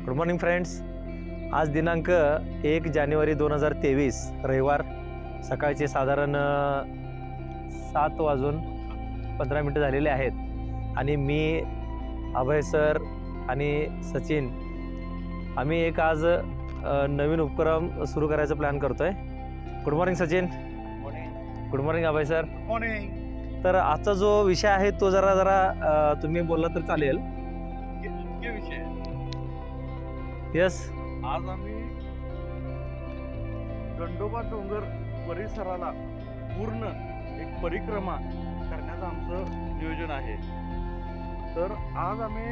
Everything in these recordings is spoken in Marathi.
Good morning friends. आज दिनांक 1 जानेवारी 2023 रविवार सकाळचे साधारण 7:15 झालेले आहेत आणि मी अभय सर आणि सचिन आम्ही एक आज नवीन उपक्रम सुरू करायचा प्लॅन करतोय. Good morning Sachin. Good morning Abhay sir. Morning. तर आजचा जो विषय आहे तो जरा तुम्ही बोलला तर चालेल. विषय यस. आज आम्ही दंडोबा डोंगर परिसराला पूर्ण एक परिक्रमा करण्याचं आमचं नियोजन आहे. तर आज आम्ही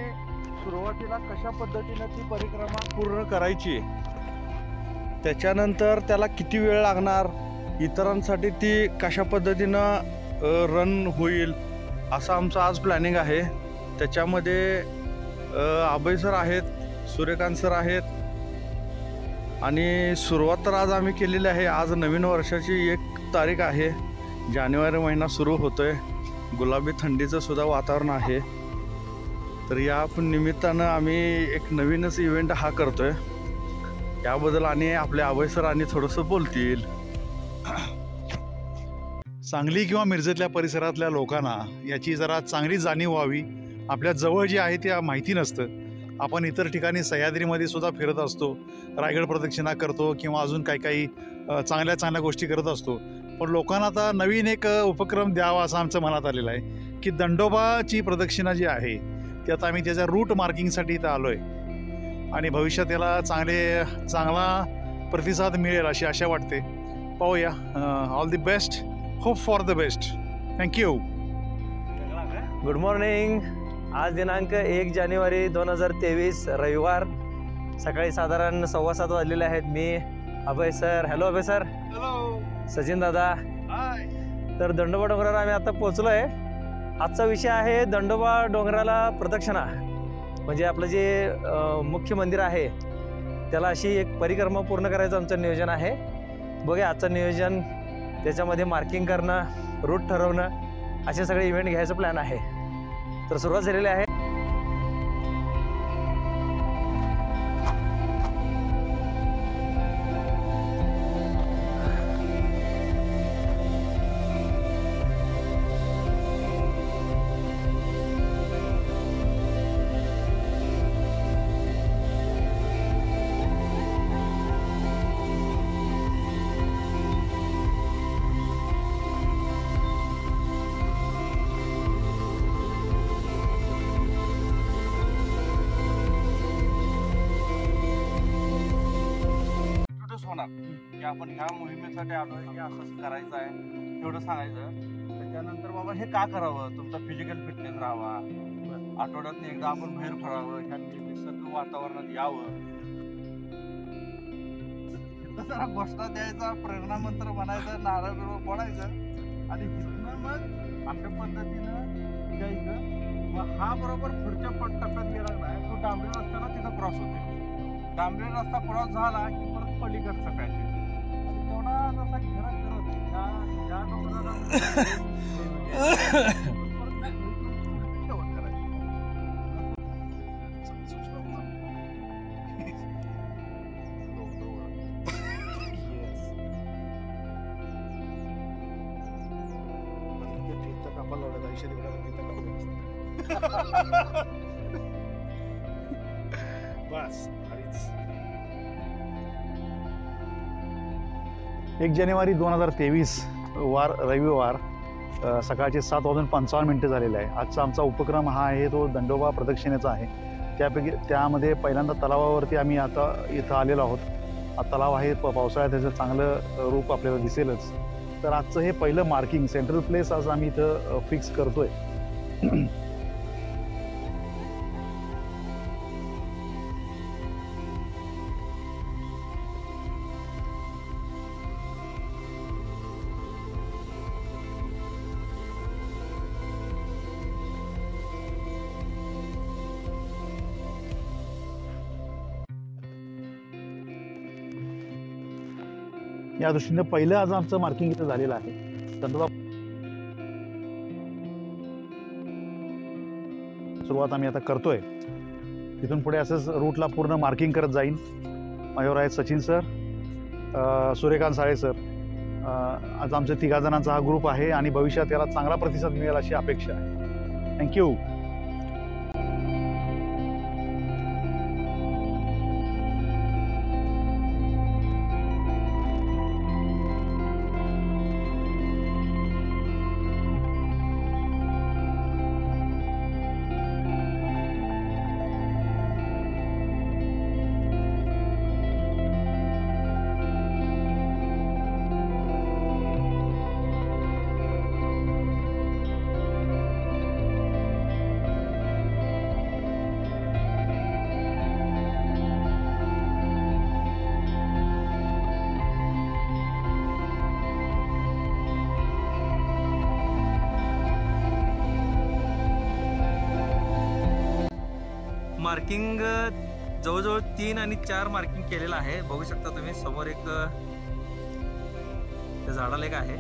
सुरुवातीला कशा पद्धतीने ती परिक्रमा पूर्ण करायची, त्याच्यानंतर त्याला किती वेळ लागणार, इतरांसाठी ती कशा पद्धतीनं रन होईल असं आमचं आज प्लॅनिंग आहे. त्याच्यामध्ये अभय सर आहेत, सूर्यकांत सर आहेत आणि सुरुवात तर आज आम्ही केलेली आहे. आज नवीन वर्षाची 1 तारीख आहे. जानेवारी महिना सुरू होतोय. गुलाबी थंडीचं सुद्धा वातावरण आहे. तर या निमित्तानं आम्ही एक नवीनच इव्हेंट हा करतोय. याबद्दल आणि आपले अभय सर आणि थोडंसं बोलतील. सांगली किंवा मिरजेतल्या परिसरातल्या लोकांना याची जरा चांगली जाणीव व्हावी. आपल्या जवळ जे आहे ते माहिती नसतं. आपण इतर ठिकाणी सह्याद्रीमध्ये सुद्धा फिरत असतो, रायगड प्रदक्षिणा करतो किंवा अजून काही चांगल्या गोष्टी करत असतो. पण लोकांना आता नवीन एक उपक्रम द्यावा असं आमचं मनात आलेलं आहे की दंडोबाची प्रदक्षिणा जी आहे ती आता आम्ही त्याच्या रूट मार्किंगसाठी इथं आलो आहे आणि भविष्यात त्याला चांगला प्रतिसाद मिळेल अशी आशा वाटते. पाहूया. All the best. Hope for the best. Thank you. Good morning. आज दिनांक 1 जानेवारी 2023 रविवार सकाळी साधारण 7:15 वाजलेले आहेत. मी अभय सर. हॅलो अभय सर. हॅलो सचिन दादा. हाय. तर दंडोबा डोंगराला आम्ही आता पोहोचलो आहे. आजचा विषय आहे दंडोबा डोंगराला प्रदक्षिणा. म्हणजे आपलं जे मुख्य मंदिर आहे त्याला अशी एक परिक्रमा पूर्ण करायचं आमचं नियोजन आहे. बघूया आजचं नियोजन. त्याच्यामध्ये मार्किंग करणं, रूट ठरवणं असे सगळे इव्हेंट घ्यायचं प्लॅन आहे. तर सुरुवात झालेली आहे. की आपण ह्या मोहिमेसाठी आलोय, हे असं करायचं आहे तेवढं सांगायचं. त्याच्यानंतर बाबा हे का करावं, तुमचा फिजिकल फिटनेस राहावा, आठवड्यात एकदा आपण बाहेर फिरावं, ह्या निसर्ग वातावरणात यावं, जरा गोष्टा द्यायचा, प्रेरणा मंत्र म्हणायचं, नारळ बिरळ फोडायचं आणि तिथनं मग अशा पद्धतीनं द्यायचं. मग हा बरोबर पुढच्या टप्प्यात गेला नाही, तो डांबरी रस्त्याला तिथं क्रॉस होते. डांबरी रस्ता क्रॉस झाला की परत पलीकडचं पॅच आणि तेवढा जसा घरात या डोंगराला बस. 1 जानेवारी 2023 वार रविवार सकाळचे 7:55 झालेले आहे. आजचा आमचा उपक्रम हा आहे तो दंडोबा प्रदक्षिणेचा आहे. त्यामध्ये पहिल्यांदा तलावावरती आम्ही आता इथं आलेलो आहोत. हा तलाव आहे, पावसाळ्यात त्याचं चांगलं रूप आपल्याला दिसेलच. तर आजचं हे पहिलं मार्किंग सेंट्रल प्लेस आज आम्ही इथं फिक्स करतोय. या दृष्टीने पहिलं आज आमचं मार्किंग इथं झालेलं आहे. दंडोबा सुरुवात आम्ही आता करतोय. तिथून पुढे असंच रूटला पूर्ण मार्किंग करत जाईन. माझ्यावर आहेत सचिन सर, सूर्यकांत साळे सर. आज आमच्या 3 जणांचा हा ग्रुप आहे आणि भविष्यात याला चांगला प्रतिसाद मिळेल अशी अपेक्षा आहे. थँक्यू. मार्किंग जवळजवळ 3 आणि 4 मार्किंग केलेलं आहे. बघू शकता तुम्ही समोर एक त्या झाडाला एक आहे,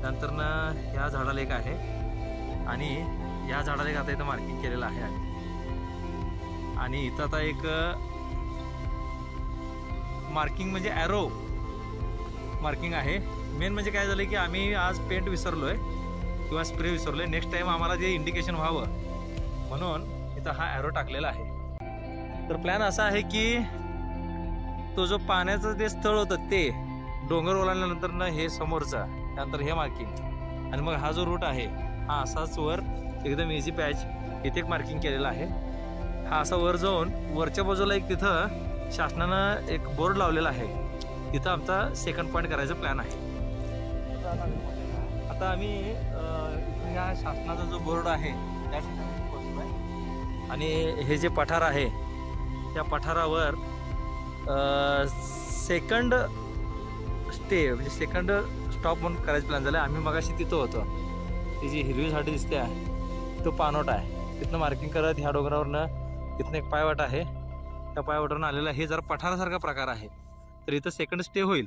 नंतर ह्या झाडाला एक आहे आणि या झाडाला एक आता इथं मार्किंग केलेलं आहे. आणि इथं आता एक मार्किंग म्हणजे ॲरो मार्किंग आहे. मेन म्हणजे काय झालं की आम्ही आज पेंट विसरलोय किंवा स्प्रे विसरलोय. नेक्स्ट टाइम आम्हाला जे इंडिकेशन व्हावं म्हणून इथं हा ॲरो टाकलेला आहे. तर प्लॅन असा आहे की तो जो पाण्याचं जे स्थळ होतं ते डोंगर ओलांडल्यानंतर हे समोरचा, त्यानंतर हे मार्किंग आणि मग हा जो रूट आहे हा असाच वर एकदम इझी पॅच इथे एक मार्किंग केलेला आहे. हा असा वर जाऊन वरच्या बाजूला एक तिथं शासनानं एक बोर्ड लावलेला आहे, तिथं आमचा सेकंड पॉईंट करायचा प्लॅन आहे. आता आम्ही या शासनाचा जो बोर्ड आहे त्या ठिकाणी पोहोचलोय आणि हे जे पठार आहे त्या पठारावर सेकंड स्टे म्हणजे सेकंड स्टॉप म्हणून करायचं प्लॅन झालं आहे. आम्ही मगाशी तिथं होतो, ती जी हिरवी झाडी दिसते आहे तो पानोट आहे. तिथनं मार्किंग करत ह्या डोंगरावरनं तिथनं एक पायवाट आहे, त्या पायवाटावरून आलेला हे जरा पठारासारखा प्रकार आहे. तर इथं सेकंड स्टे होईल.